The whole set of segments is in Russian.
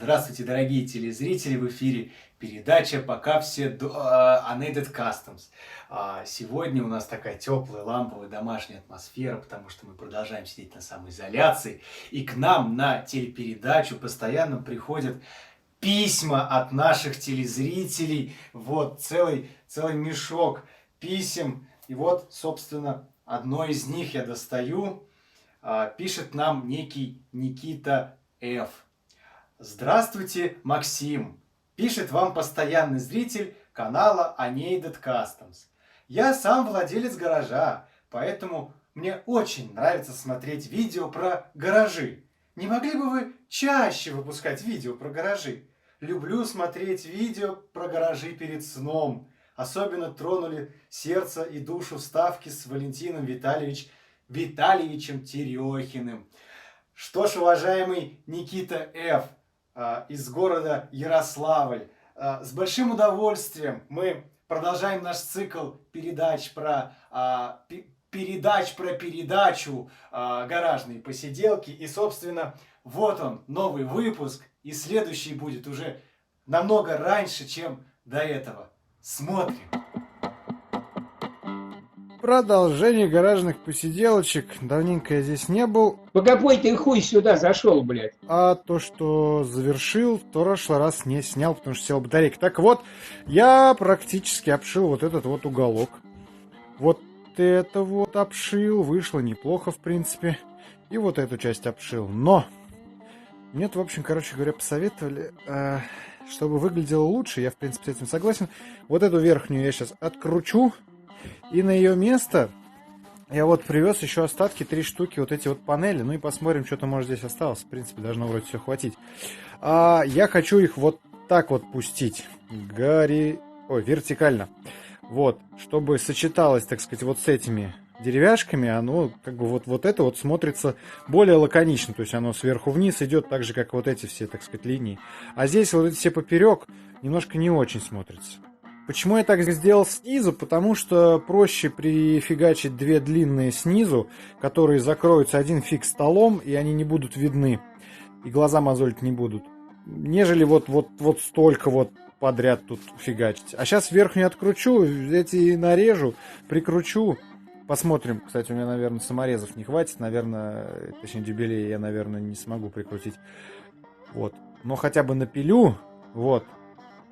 Здравствуйте, дорогие телезрители! В эфире передача «Пока все Unaided Customs». Сегодня у нас такая теплая, ламповая, домашняя атмосфера, потому что мы продолжаем сидеть на самоизоляции. И к нам на телепередачу постоянно приходят письма от наших телезрителей. Вот, целый мешок писем. И вот, собственно, одно из них я достаю. Пишет нам некий Никита Ф. Здравствуйте, Максим. Пишет вам постоянный зритель канала Unaided Customs. Я сам владелец гаража, поэтому мне очень нравится смотреть видео про гаражи. Не могли бы вы чаще выпускать видео про гаражи? Люблю смотреть видео про гаражи перед сном. Особенно тронули сердце и душу вставки с Валентином Витальевичем Терехиным. Что ж, уважаемый Никита Ф. Из города Ярославль, с большим удовольствием мы продолжаем наш цикл передач про передачу «Гаражные посиделки». И, собственно, вот он, новый выпуск. И следующий будет уже намного раньше, чем до этого. Смотрим. Продолжение гаражных посиделочек. Давненько я здесь не был. По какой ты хуй сюда зашел, блядь? А то, что завершил, в прошлый раз не снял, потому что сел батарейка. Так вот, я практически обшил вот этот вот уголок. Вот это вот обшил. Вышло неплохо, в принципе. И вот эту часть обшил. Но мне, в общем, короче говоря, посоветовали, чтобы выглядело лучше. Я, в принципе, с этим согласен. Вот эту верхнюю я сейчас откручу. И на ее место я вот привез еще остатки, 3 штуки, вот эти вот панели. Ну и посмотрим, что-то может здесь осталось. В принципе, должно вроде все хватить. Я хочу их вот так вот пустить. Вертикально. Вот, чтобы сочеталось, так сказать, вот с этими деревяшками. Оно как бы вот это вот смотрится более лаконично. То есть оно сверху вниз идет так же, как вот эти все, так сказать, линии. А здесь вот эти все поперек немножко не очень смотрятся. Почему я так сделал снизу? Потому что проще прифигачить 2 длинные снизу, которые закроются один фиг столом, и они не будут видны, и глаза мозолить не будут, нежели вот столько вот подряд тут фигачить. А сейчас верхнюю откручу, эти нарежу, прикручу. Посмотрим. Кстати, у меня, наверное, саморезов не хватит. Наверное, точнее, дюбелей я, наверное, не смогу прикрутить. Вот. Но хотя бы напилю. Вот.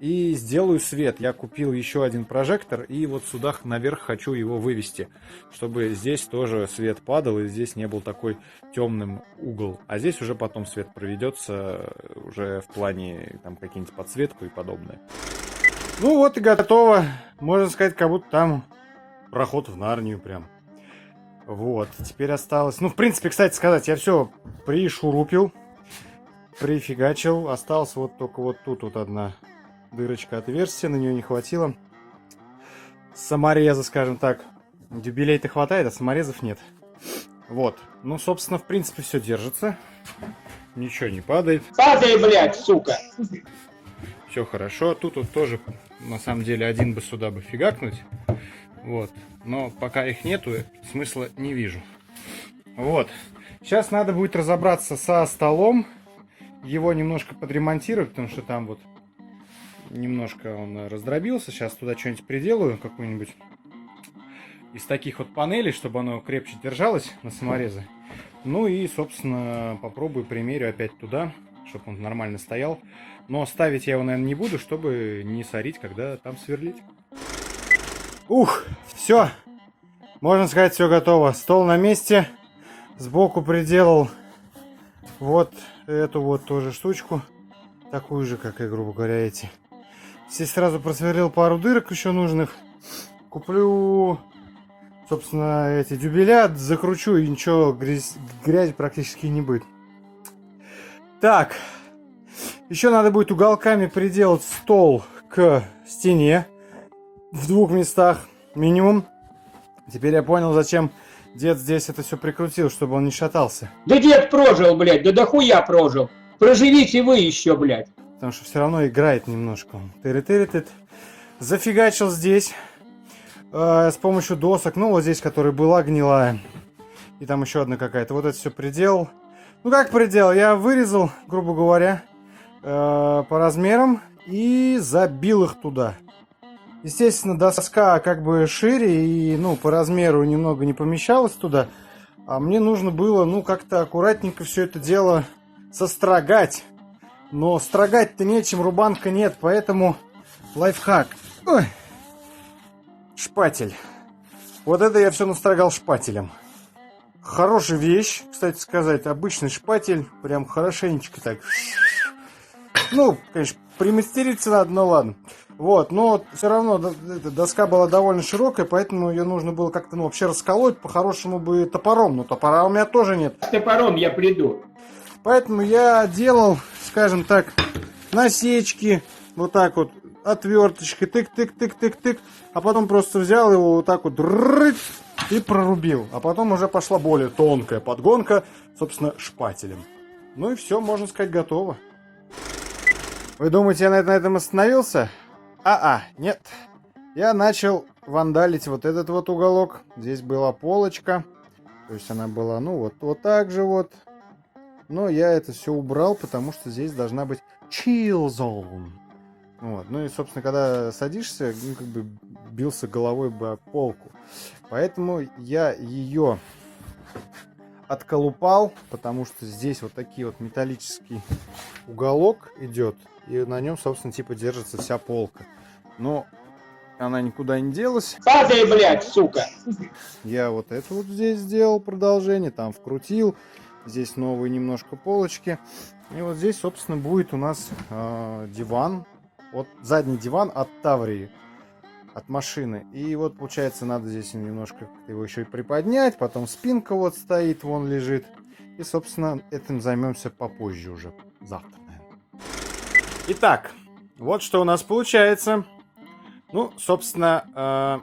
И сделаю свет. Я купил еще один прожектор, и вот сюда наверх хочу его вывести, чтобы здесь тоже свет падал, и здесь не был такой темным угол. А здесь уже потом свет проведется, уже в плане там какие-нибудь подсветку и подобное. Ну вот и готово. Можно сказать, как будто там проход в Нарнию прям. Вот, теперь осталось... Ну, в принципе, кстати сказать, я все пришурупил, прифигачил. Осталось вот только вот тут вот одна дырочка, отверстие, на нее не хватило самореза, скажем так. Дюбелей-то хватает, а саморезов нет. Вот. Ну, собственно, в принципе, все держится. Ничего не падает. Падай, блядь, сука! Все хорошо. Тут вот тоже, на самом деле, один бы сюда бы фигакнуть. Вот. Но пока их нету, смысла не вижу. Вот. Сейчас надо будет разобраться со столом. Его немножко подремонтировать, потому что там вот немножко он раздробился. Сейчас туда что-нибудь приделаю, какую-нибудь из таких вот панелей, чтобы оно крепче держалось на саморезы. Ну и, собственно, попробую, примерю опять туда, чтобы он нормально стоял. Но ставить я его, наверное, не буду, чтобы не сорить, когда там сверлить. Ух, все. Можно сказать, все готово. Стол на месте. Сбоку приделал вот эту вот тоже штучку. Такую же, как и, грубо говоря, эти. Здесь сразу просверлил пару дырок еще нужных. Куплю, собственно, эти дюбеля, закручу, и ничего, грязи практически не будет. Так. Еще надо будет уголками приделать стол к стене. В 2 местах минимум. Теперь я понял, зачем дед здесь это все прикрутил, чтобы он не шатался. Да дед прожил, блядь, да дохуя прожил. Проживите вы еще, блядь. Потому что все равно играет немножко. Тыры-тыры-тыт. Зафигачил здесь. С помощью досок. Ну, вот здесь, которая была гнилая. И там еще одна какая-то. Вот это все приделал. Ну, как приделал? Я вырезал, грубо говоря. по размерам и забил их туда. Естественно, доска как бы шире и, ну, по размеру немного не помещалась туда. А мне нужно было, ну, как-то аккуратненько все это дело сострогать. Но строгать-то нечем, рубанка нет, поэтому лайфхак. Ой. Шпатель. Вот это я все настрогал шпателем. Хорошая вещь, кстати сказать, обычный шпатель, прям хорошенечко так. Ну, конечно, примастериться надо, но ладно. Вот, но все равно доска была довольно широкая, поэтому ее нужно было как-то, ну, вообще расколоть, по-хорошему бы топором, но топора у меня тоже нет. С топором я приду. Поэтому я делал, скажем так, насечки, вот так вот, отверточкой, тык-тык-тык-тык-тык, а потом просто взял его вот так вот и прорубил. А потом уже пошла более тонкая подгонка, собственно, шпателем. Ну и все, можно сказать, готово. Вы думаете, я на этом остановился? Нет. Я начал вандалить вот этот вот уголок. Здесь была полочка. То есть она была, ну, вот так же вот. Но я это все убрал, потому что здесь должна быть chill zone. Вот. Ну и, собственно, когда садишься, ну, как бы бился головой бы об полку. Поэтому я ее отколупал, потому что здесь вот такие вот металлический уголок идет. И на нем, собственно, типа держится вся полка. Но она никуда не делась. Падай, блядь, сука. Я вот это вот здесь сделал продолжение, там вкрутил. Здесь новые немножко полочки. И вот здесь, собственно, будет у нас диван. Вот задний диван от Таврии, от машины. И вот, получается, надо здесь немножко его еще и приподнять. Потом спинка вот стоит, вон лежит. И, собственно, этим займемся попозже уже. Завтра, наверное. Итак, вот что у нас получается. Ну, собственно,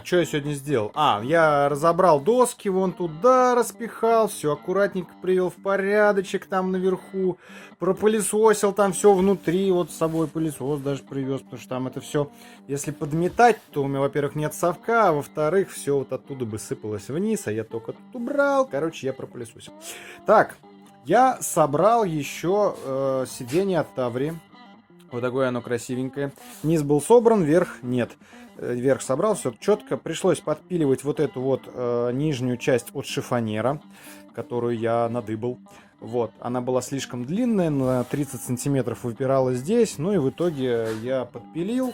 что я сегодня сделал? Я разобрал доски, вон туда распихал, все аккуратненько привел в порядочек там наверху, пропылесосил там все внутри, вот с собой пылесос даже привез, потому что там это все, если подметать, то у меня, во-первых, нет совка, а во-вторых, все вот оттуда бы сыпалось вниз, а я только тут убрал, короче, я пропылесосил. Так, я собрал еще сиденье от Таврии. Вот такое оно красивенькое. Низ был собран, верх нет. Верх собрал, все четко. Пришлось подпиливать вот эту вот нижнюю часть от шифонера, которую я надыбал. Вот, она была слишком длинная, на 30 сантиметров выпирала здесь. Ну и в итоге я подпилил.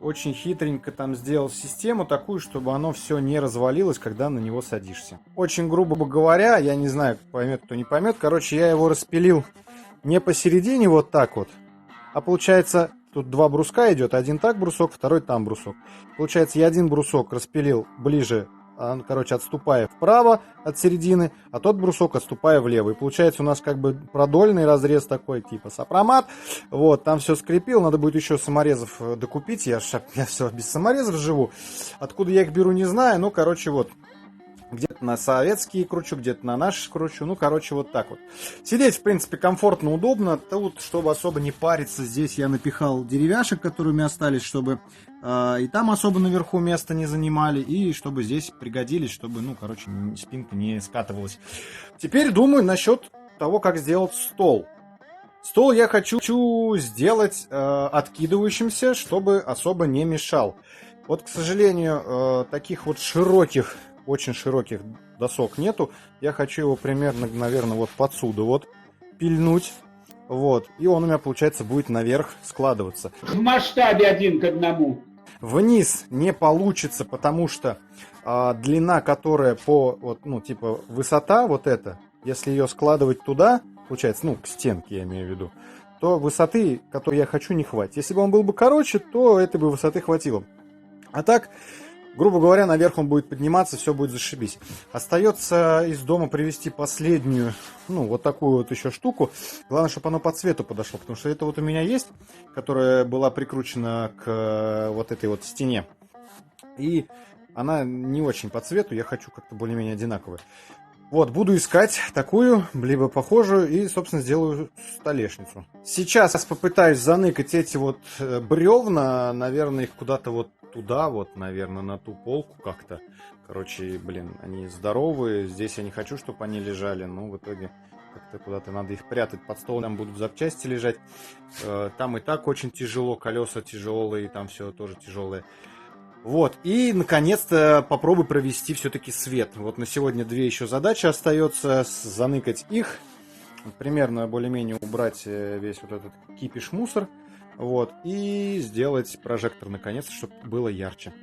Очень хитренько там сделал систему такую, чтобы оно все не развалилось, когда на него садишься. Очень грубо говоря, я не знаю, поймет кто не поймет. Короче, я его распилил не посередине вот так вот, а получается, тут два бруска идет, один так брусок, второй там брусок. Получается, я один брусок распилил ближе, короче, отступая вправо от середины, а тот брусок отступая влево. И получается у нас как бы продольный разрез такой, типа сопромат. Вот, там все скрепил, надо будет еще саморезов докупить. Я все без саморезов живу. Откуда я их беру, не знаю, ну, короче, вот. Где-то на советские кручу, где-то на наши кручу. Ну, короче, вот так вот. Сидеть, в принципе, комфортно, удобно. Тут, чтобы особо не париться, здесь я напихал деревяшек, которые у меня остались, чтобы и там особо наверху места не занимали, и чтобы здесь пригодились, чтобы, ну, короче, спинка не скатывалась. Теперь думаю насчет того, как сделать стол. Стол я хочу сделать откидывающимся, чтобы особо не мешал. Вот, к сожалению, таких вот широких, очень широких досок нету. Я хочу его примерно, наверное, вот подсюда вот пильнуть. Вот. И он у меня, получается, будет наверх складываться. В масштабе 1:1. Вниз не получится, потому что длина, которая по, вот, ну, типа, высота вот эта, если ее складывать туда, получается, ну, к стенке я имею в виду, то высоты, которую я хочу, не хватит. Если бы он был бы короче, то этой бы высоты хватило. А так, грубо говоря, наверх он будет подниматься, все будет зашибись. Остается из дома привезти последнюю, ну, вот такую вот еще штуку. Главное, чтобы оно по цвету подошло, потому что это вот у меня есть, которая была прикручена к вот этой вот стене. И она не очень по цвету, я хочу как-то более-менее одинаковую. Вот, буду искать такую, либо похожую, и, собственно, сделаю столешницу. Сейчас попытаюсь заныкать эти вот бревна, наверное, их куда-то вот туда, вот, наверное, на ту полку как-то. Короче, блин, они здоровые, здесь я не хочу, чтобы они лежали, но в итоге как-то куда-то надо их прятать. Под стол там будут запчасти лежать. Там и так очень тяжело, колеса тяжелые, там все тоже тяжелое. Вот, и, наконец-то, попробуй провести все-таки свет. Вот на сегодня 2 еще задачи остается. Заныкать их, примерно более-менее убрать весь вот этот кипиш-мусор. Вот, и сделать прожектор, наконец-то, чтобы было ярче.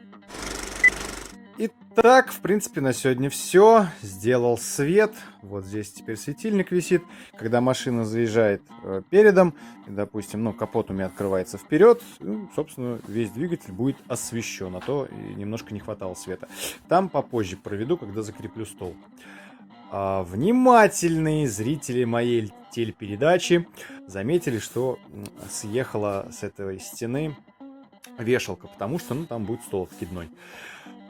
Итак, в принципе, на сегодня все. Сделал свет. Вот здесь теперь светильник висит. Когда машина заезжает передом, и, допустим, ну, капот у меня открывается вперед, ну, собственно, весь двигатель будет освещен, а то и немножко не хватало света. Там попозже проведу, когда закреплю стол. Внимательные зрители моей телепередачи заметили, что съехала с этой стены вешалка, потому что, ну, там будет стол откидной.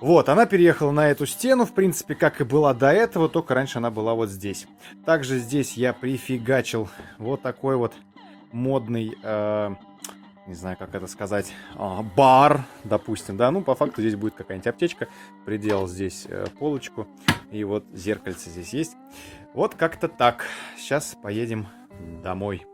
Вот, она переехала на эту стену, в принципе, как и была до этого, только раньше она была вот здесь. Также здесь я прифигачил вот такой вот модный, не знаю, как это сказать, бар, допустим, да, ну, по факту здесь будет какая-нибудь аптечка, приделал здесь полочку, и вот зеркальце здесь есть. Вот как-то так. Сейчас поедем домой.